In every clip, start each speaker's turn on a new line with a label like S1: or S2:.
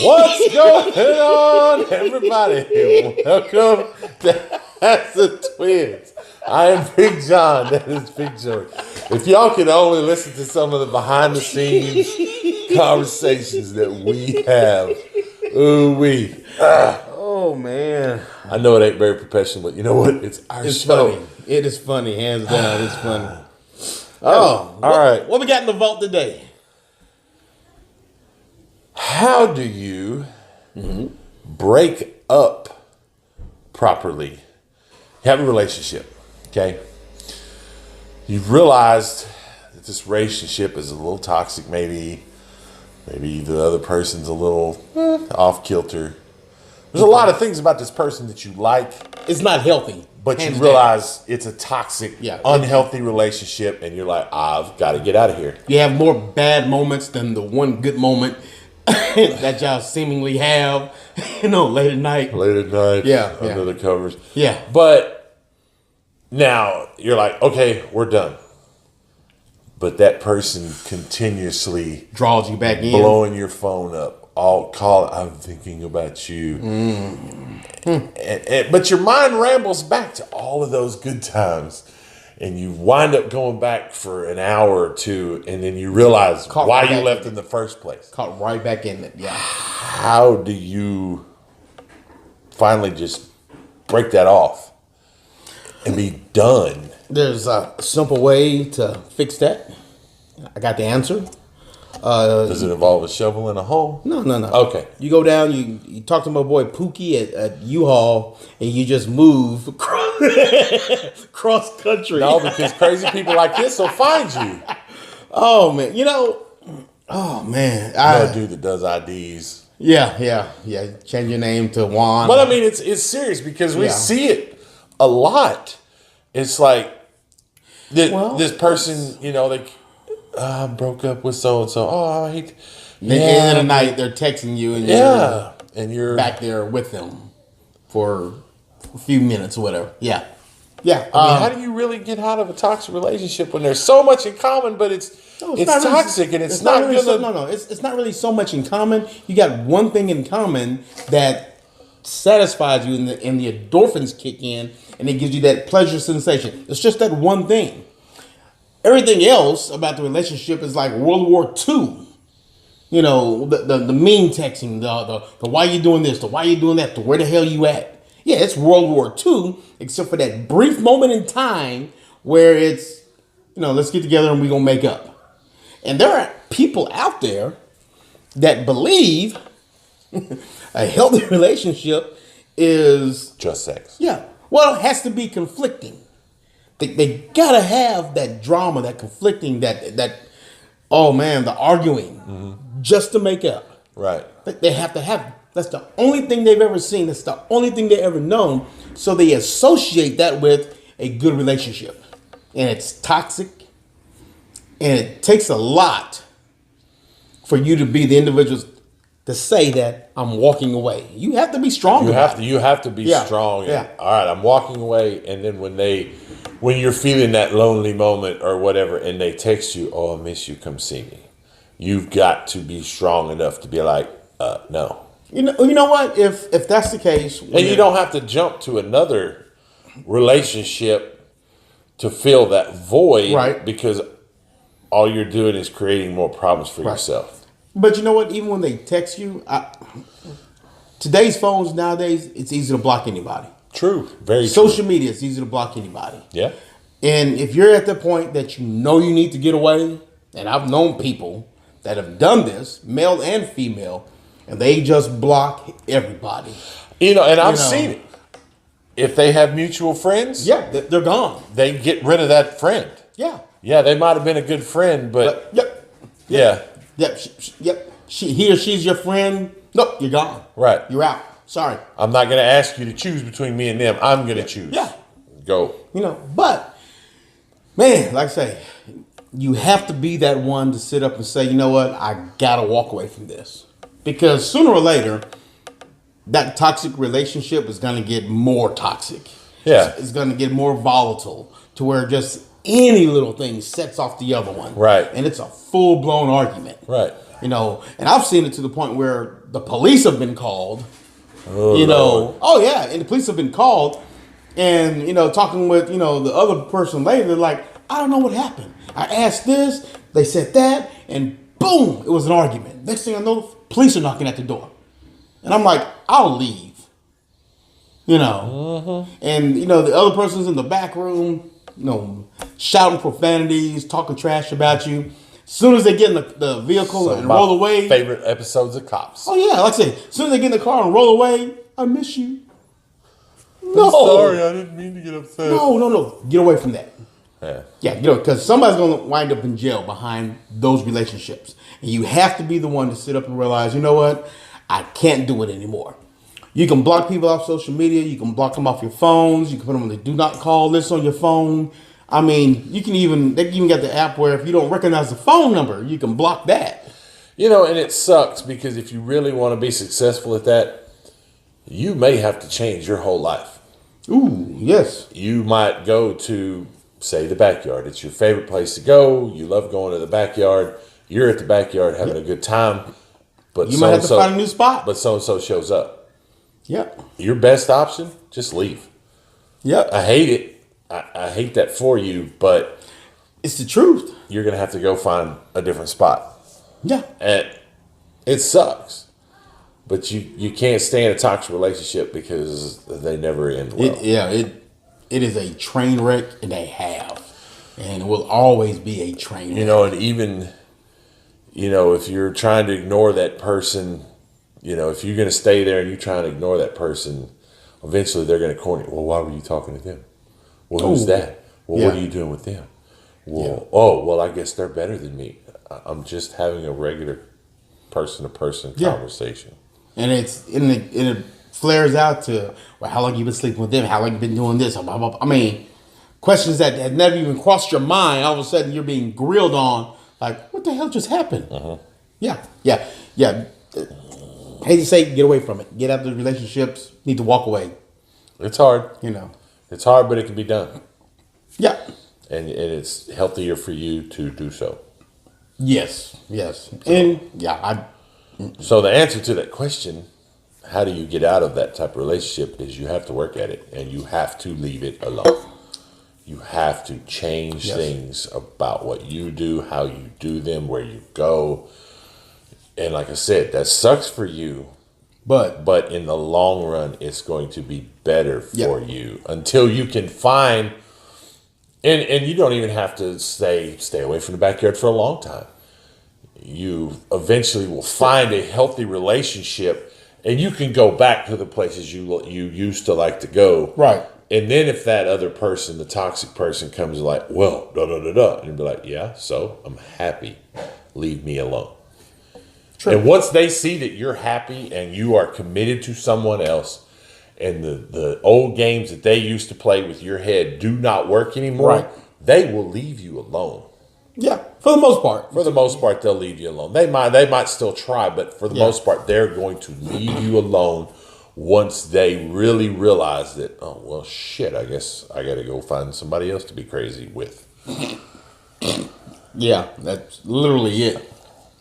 S1: What's going on, everybody? Welcome to That's the Twins. I am Big John. That is Big Joey. If y'all could only listen to some of the behind the scenes conversations that we have.
S2: Oh man,
S1: I know it ain't very professional, but you know what? It's our show.
S2: funny. It is funny, hands down. It's funny. Oh,
S1: all right.
S2: What we got in the vault today?
S1: How do you break up properly? You have a relationship, okay? You've realized that this relationship is a little toxic, maybe the other person's a little off kilter. There's a lot of things about this person that you like.
S2: It's not healthy.
S1: But you realize it's a toxic, unhealthy relationship, and you're like, I've got to get out of here.
S2: You have more bad moments than the one good moment that y'all seemingly have, late at night.
S1: Yeah. Under the covers.
S2: Yeah.
S1: But now you're like, okay, we're done. But that person continuously
S2: draws you back in,
S1: blowing your phone up. I'm thinking about you. But your mind rambles back to all of those good times. And you wind up going back for an hour or two, and then you realize why you left in the first place.
S2: Caught right back in it, yeah.
S1: How do you finally just break that off and be done?
S2: There's a simple way to fix that. I got the answer.
S1: Does it involve a shovel in a hole?
S2: No.
S1: Okay.
S2: You go down, you talk to my boy Pookie at U-Haul, and you just move cross country.
S1: No, because crazy people like this will find you.
S2: Oh, man. Oh, man.
S1: A dude that does IDs.
S2: Yeah. Change your name to Juan.
S1: But, I mean, it's serious because we see it a lot. It's like this person, they... broke up with so and so. Oh, I hate.
S2: At the end of the night, they're texting you, and you're back there with them for a few minutes or whatever. Yeah.
S1: I mean, how do you really get out of a toxic relationship when there's so much in common, but it's toxic really, and it's not
S2: really
S1: gonna.
S2: It's not really so much in common. You got one thing in common that satisfies you, and the endorphins kick in, and it gives you that pleasure sensation. It's just that one thing. Everything else about the relationship is like World War II. The mean texting, the why you doing this, the why you doing that, the where the hell you at. Yeah, it's World War II, except for that brief moment in time where it's, let's get together and we're going to make up. And there are people out there that believe a healthy relationship is...
S1: just sex.
S2: Yeah. Well, it has to be conflicting. They gotta have that drama, that conflicting, that the arguing, just to make up.
S1: Right.
S2: They have to have. That's the only thing they've ever seen. That's the only thing they ever known. So they associate that with a good relationship, and it's toxic. And it takes a lot for you to be the individual to say that I'm walking away. You have to be strong.
S1: You have to be strong.
S2: Yeah.
S1: All right, I'm walking away, and then when you're feeling that lonely moment or whatever, and they text you, "Oh, I miss you. Come see me." You've got to be strong enough to be like, no.
S2: You know what? If that's the case,
S1: and you don't have to jump to another relationship to fill that void,
S2: right?
S1: Because all you're doing is creating more problems for yourself.
S2: But you know what? Even when they text you, today's phones nowadays, it's easy to block anybody.
S1: True. Very true.
S2: Social media, it's easy to block anybody.
S1: Yeah.
S2: And if you're at the point that you need to get away, and I've known people that have done this, male and female, and they just block everybody.
S1: And I've seen it. If they have mutual friends,
S2: they're gone.
S1: They get rid of that friend.
S2: Yeah.
S1: Yeah, they might have been a good friend, but
S2: Yep. He or she's your friend. Nope, you're gone.
S1: Right.
S2: You're out. Sorry.
S1: I'm not going to ask you to choose between me and them. I'm going to choose.
S2: Yeah.
S1: Go.
S2: But, man, like I say, you have to be that one to sit up and say, you know what, I got to walk away from this. Because sooner or later, that toxic relationship is going to get more toxic.
S1: Yeah.
S2: It's going to get more volatile to where just any little thing sets off the other one.
S1: Right.
S2: And it's a full-blown argument.
S1: Right.
S2: You know, and I've seen it to the point where the police have been called.
S1: Oh,
S2: you know,
S1: Lord.
S2: oh yeah, and the police have been called, and you know, talking with the other person later, they're like, I don't know what happened. I asked this, they said that, and boom, it was an argument. Next thing I know, police are knocking at the door, and I'm like, I'll leave. You know, and the other person's in the back room, shouting profanities, talking trash about you. As soon as they get in the vehicle and
S1: my
S2: roll away.
S1: Favorite episodes of Cops.
S2: Oh yeah, like I say, as soon as they get in the car and roll away, I miss you. No,
S1: I'm sorry, I didn't mean to get upset.
S2: no, get away from that.
S1: Yeah.
S2: Yeah, because somebody's going to wind up in jail behind those relationships, and you have to be the one to sit up and realize, you know what, I can't do it anymore. You can block people off social media. You can block them off your phones. You can put them on the do not call list on your phone. I mean, they can even get the app where if you don't recognize the phone number, you can block that.
S1: And it sucks because if you really want to be successful at that, you may have to change your whole life.
S2: Ooh, yes.
S1: You might go to, say, the backyard. It's your favorite place to go. You love going to the backyard. You're at the backyard having a good time. But
S2: You might have to find a new spot.
S1: But so-and-so shows up.
S2: Yep.
S1: Your best option, just leave.
S2: Yep.
S1: I hate it. I hate that for you, but
S2: It's the truth.
S1: you're going to have to go find a different spot.
S2: Yeah.
S1: And it sucks. But you can't stay in a toxic relationship because they never end well.
S2: It is a train wreck, and they have. And it will always be a train wreck.
S1: And even, if you're trying to ignore that person, if you're going to stay there and you're trying to ignore that person, eventually they're going to corner you. Well, why were you talking to them? Well, who's that? Well, what are you doing with them? Well, I guess they're better than me. I'm just having a regular person-to-person conversation.
S2: And it flares out to, well, how long you been sleeping with them? How long you been doing this? Blah, blah, blah. I mean, questions that had never even crossed your mind. All of a sudden, you're being grilled on. Like, what the hell just happened? Yeah. Hate to say, get away from it. Get out of the relationships. Need to walk away.
S1: It's hard. It's hard, but it can be done.
S2: Yeah.
S1: And it's healthier for you to do so.
S2: Yes. And
S1: So the answer to that question, how do you get out of that type of relationship, is you have to work at it and you have to leave it alone. You have to change things about what you do, how you do them, where you go. And like I said, that sucks for you. But in the long run, it's going to be better for you until you can find, and you don't even have to stay away from the backyard for a long time. You eventually will find a healthy relationship, and you can go back to the places you used to like to go.
S2: Right.
S1: And then if that other person, the toxic person, comes like, well, and you'll be like, yeah, so I'm happy. Leave me alone. True. And once they see that you're happy and you are committed to someone else, and the old games that they used to play with your head do not work anymore, they will leave you alone.
S2: Yeah, for the most part.
S1: For the most part, they'll leave you alone. They might still try, but for the most part, they're going to leave you alone once they really realize that, oh, well, shit, I guess I got to go find somebody else to be crazy with.
S2: Yeah, that's literally it.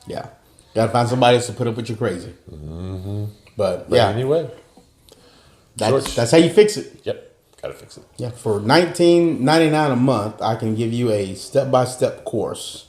S2: Yeah. Got to find somebody else to put up with you crazy. But
S1: anyway.
S2: That's how you fix it.
S1: Yep. Got to fix it.
S2: Yeah. For $19.99 a month, I can give you a step-by-step course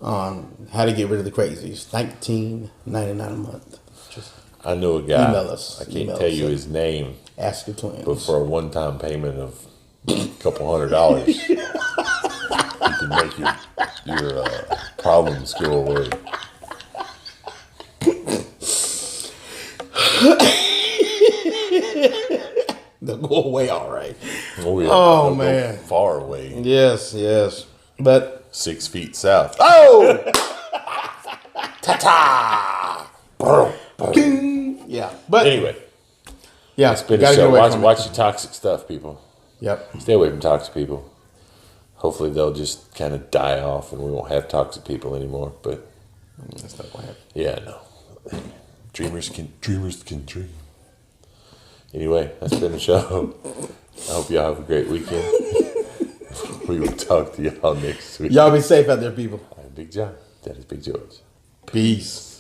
S2: on how to get rid of the crazies. $19.99 a month. Just
S1: I know a guy.
S2: Email us.
S1: I can't tell you his name.
S2: Ask your twins.
S1: But for a one-time payment of a couple $100, you can make your problems go away.
S2: They'll go away all right.
S1: Oh, yeah.
S2: Oh,
S1: They'll
S2: man.
S1: go far away.
S2: Yes. But
S1: 6 feet south.
S2: oh,
S1: Ta-ta!
S2: yeah. But
S1: Anyway,
S2: yeah,
S1: it's been a
S2: gotta get
S1: show.
S2: away from it.
S1: Watch your toxic stuff, people.
S2: Yep.
S1: Stay away from toxic people. Hopefully they'll just kind of die off and we won't have toxic people anymore. But
S2: That's not what happened.
S1: yeah, no. Dreamers can dream. Anyway, that's been the show. I hope y'all have a great weekend. We will talk to y'all next week.
S2: Y'all be safe out there, people.
S1: I'm Big John. That is Big George.
S2: Peace.